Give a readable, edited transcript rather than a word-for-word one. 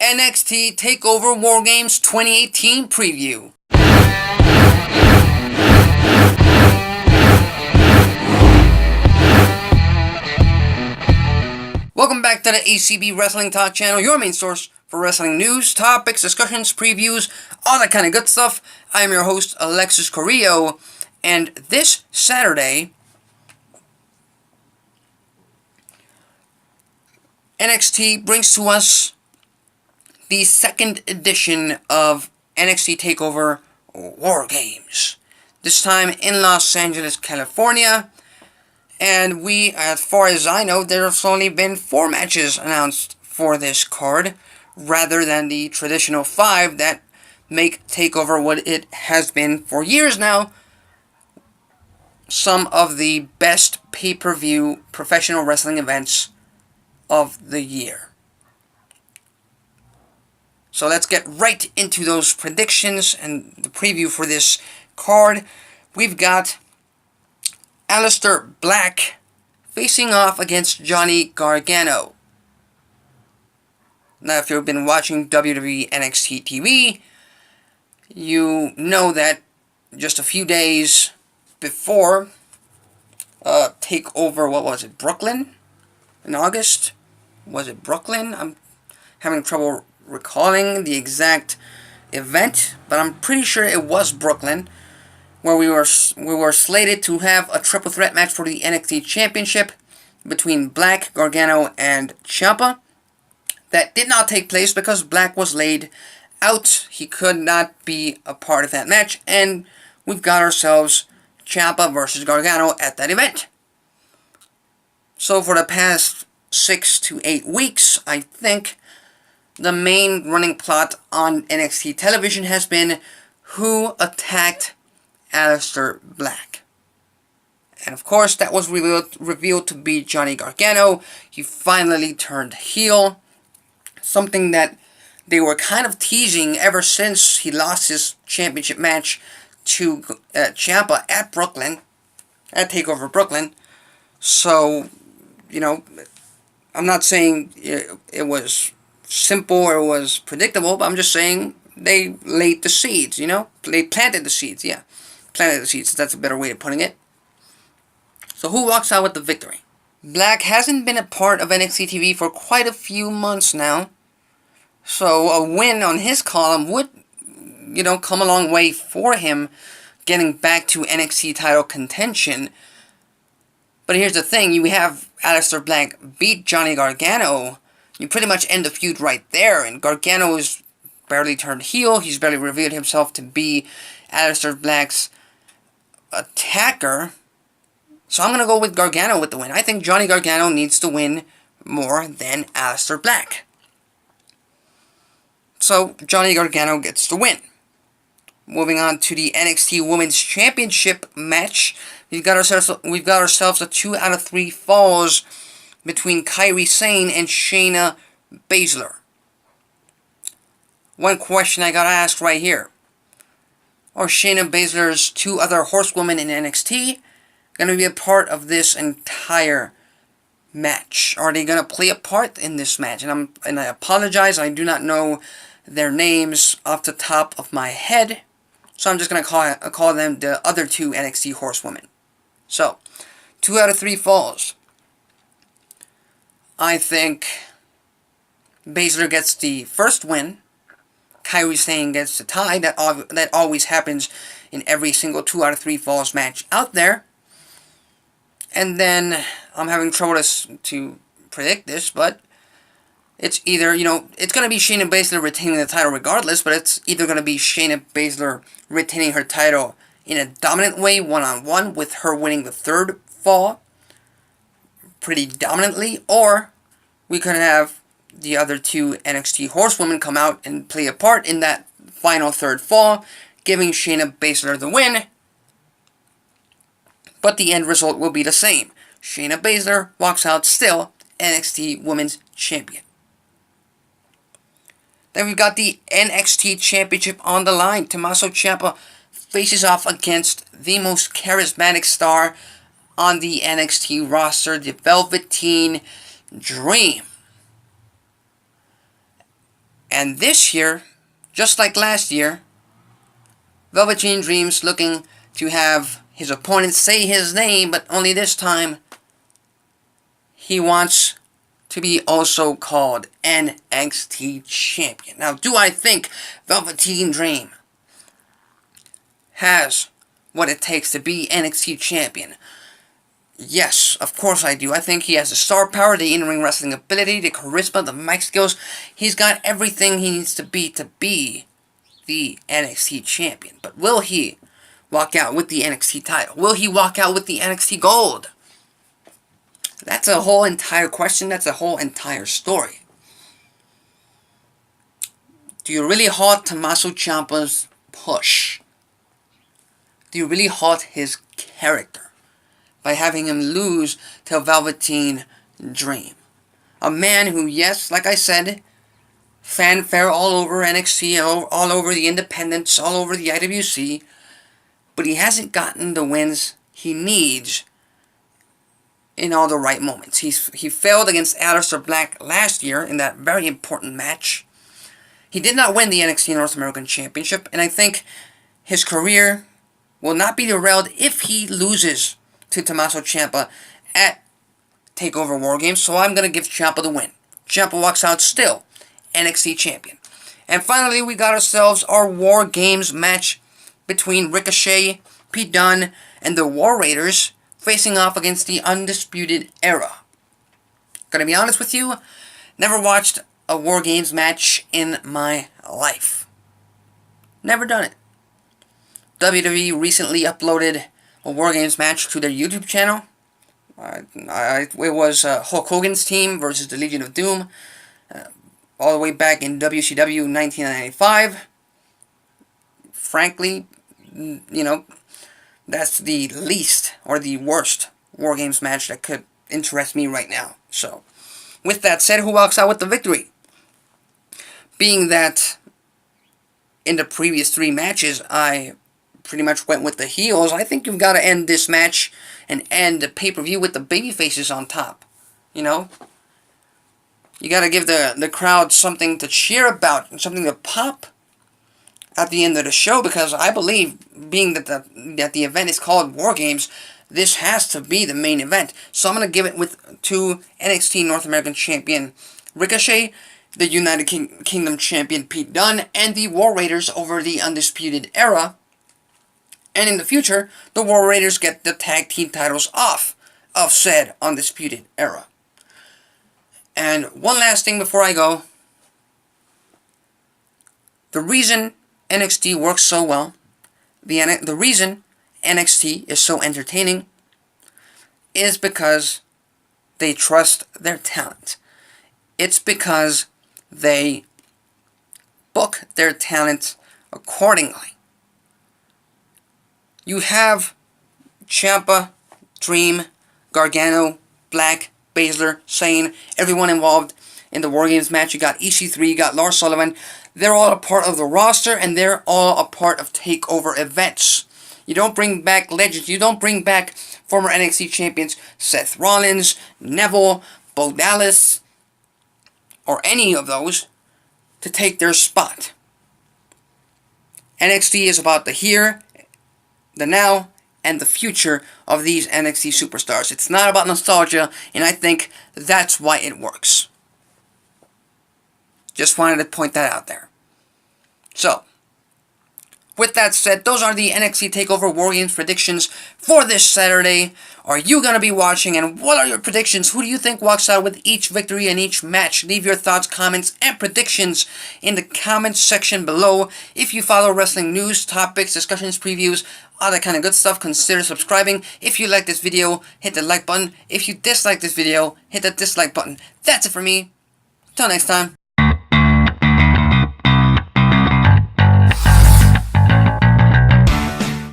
NXT TakeOver War Games 2018 preview. Welcome back to the ACB Wrestling Talk channel, your main source for wrestling news, topics, discussions, previews, all that kind of good stuff. I am your host, Alexis Carrillo, and this Saturday, NXT brings to us the second edition of NXT TakeOver War Games. This time in Los Angeles, California. And as far as I know, there's only been 4 matches announced for this card, rather than the traditional 5 that make TakeOver what it has been for years now. Some of the best pay-per-view professional wrestling events of the year. So let's get right into those predictions and the preview for this card. We've got Aleister Black facing off against Johnny Gargano. Now, if you've been watching WWE NXT TV, you know that just a few days before TakeOver, what was it, Brooklyn? In August? Was it Brooklyn? I'm having trouble recalling the exact event, but I'm pretty sure it was Brooklyn, where we were slated to have a triple threat match for the NXT Championship between Black, Gargano, and Ciampa. That did not take place because Black was laid out. He could not be a part of that match, and we've got ourselves Ciampa versus Gargano at that event. So for the past 6 to 8 weeks, I think, the main running plot on NXT television has been who attacked Aleister Black. And of course, that was revealed to be Johnny Gargano. He finally turned heel. Something that they were kind of teasing ever since he lost his championship match to Ciampa at Brooklyn, at TakeOver Brooklyn. So, you know, I'm not saying it was simple or it was predictable, but I'm just saying they laid the seeds, you know? They planted the seeds, yeah. Planted the seeds, that's a better way of putting it. So who walks out with the victory? Black hasn't been a part of NXT TV for quite a few months now. So a win on his column would, you know, come a long way for him getting back to NXT title contention. But here's the thing, you have Aleister Black beat Johnny Gargano. You pretty much end the feud right there, and Gargano is barely turned heel. He's barely revealed himself to be Aleister Black's attacker. So I'm going to go with Gargano with the win. I think Johnny Gargano needs to win more than Aleister Black. So Johnny Gargano gets the win. Moving on to the NXT Women's Championship match. We've got ourselves a 2 out of 3 falls between Kairi, Sane, and Shayna Bazsler. One question I gotta ask right here. Are Shayna Baszler's 2 other horsewomen in NXT going to be a part of this entire match? Are they going to play a part in this match? And I apologize, I do not know their names off the top of my head. So I'm just going to call them the other 2 NXT horsewomen. So, 2 out of 3 falls. I think Bazsler gets the first win. Kairi Sane gets the tie. That always happens in every single 2 out of 3 falls match out there. And then, I'm having trouble to predict this, but it's either, you know, it's going to be Shayna Baszler retaining the title regardless, but it's either going to be Shayna Baszler retaining her title in a dominant way, one-on-one, with her winning the 3rd fall pretty dominantly, or we could have the other 2 NXT horsewomen come out and play a part in that final 3rd fall, giving Shayna Baszler the win. But the end result will be the same. Shayna Baszler walks out still NXT Women's Champion. Then we've got the NXT Championship on the line. Tomasso Ciampa faces off against the most charismatic star on the NXT roster, the Velveteen Dream. And this year, just like last year, Velveteen Dream's looking to have his opponent say his name, but only this time he wants to be also called NXT Champion. Now, do I think Velveteen Dream has what it takes to be NXT Champion? Yes, of course I do. I think he has the star power, the in-ring wrestling ability, the charisma, the mic skills. He's got everything he needs to be the NXT Champion. But will he walk out with the NXT title? Will he walk out with the NXT Gold? That's a whole entire question. That's a whole entire story. Do you really halt Tomasso Ciampa's push? Do you really halt his character by having him lose to Velveteen Dream? A man who, yes, like I said, fanfare all over NXT, all over the independents, all over the IWC, but he hasn't gotten the wins he needs in all the right moments. He failed against Aleister Black last year in that very important match. He did not win the NXT North American Championship, and I think his career will not be derailed if he loses to Tomasso Ciampa at TakeOver War Games, so I'm going to give Ciampa the win. Ciampa walks out still NXT Champion. And finally, we got ourselves our War Games match between Ricochet, Pete Dunne, and the War Raiders facing off against the Undisputed Era. Gonna be honest with you, never watched a War Games match in my life. Never done it. WWE recently uploaded a War Games match to their YouTube channel. It was Hulk Hogan's team versus the Legion of Doom, all the way back in WCW 1995. Frankly, you know, that's the least or the worst War Games match that could interest me right now. So, with that said, who walks out with the victory? Being that in the previous 3 matches, I pretty much went with the heels, I think you've got to end this match and end the pay-per-view with the babyfaces on top. You know? You got to give the crowd something to cheer about and something to pop at the end of the show, because I believe, being that the event is called War Games, this has to be the main event. So I'm going to give it to NXT North American Champion Ricochet, the United Kingdom Champion Pete Dunne, and the War Raiders over the Undisputed Era. And in the future, the War Raiders get the tag team titles off of said Undisputed Era. And one last thing before I go. The reason NXT works so well, the reason NXT is so entertaining, is because they trust their talent. It's because they book their talent accordingly. You have Ciampa, Dream, Gargano, Black, Bazsler, Sane, everyone involved in the War Games match. You got EC3, you got Lars Sullivan. They're all a part of the roster, and they're all a part of TakeOver events. You don't bring back legends. You don't bring back former NXT champions Seth Rollins, Neville, Bo Dallas, or any of those to take their spot. NXT is about the here, the now, and the future of these NXT superstars. It's not about nostalgia, and I think that's why it works. Just wanted to point that out there. So, with that said, those are the NXT TakeOver War Games predictions for this Saturday. Are you going to be watching, and what are your predictions? Who do you think walks out with each victory in each match? Leave your thoughts, comments, and predictions in the comments section below. If you follow wrestling news, topics, discussions, previews, all that kind of good stuff, consider subscribing. If you like this video, hit the like button. If you dislike this video, hit the dislike button. That's it for me. Till next time.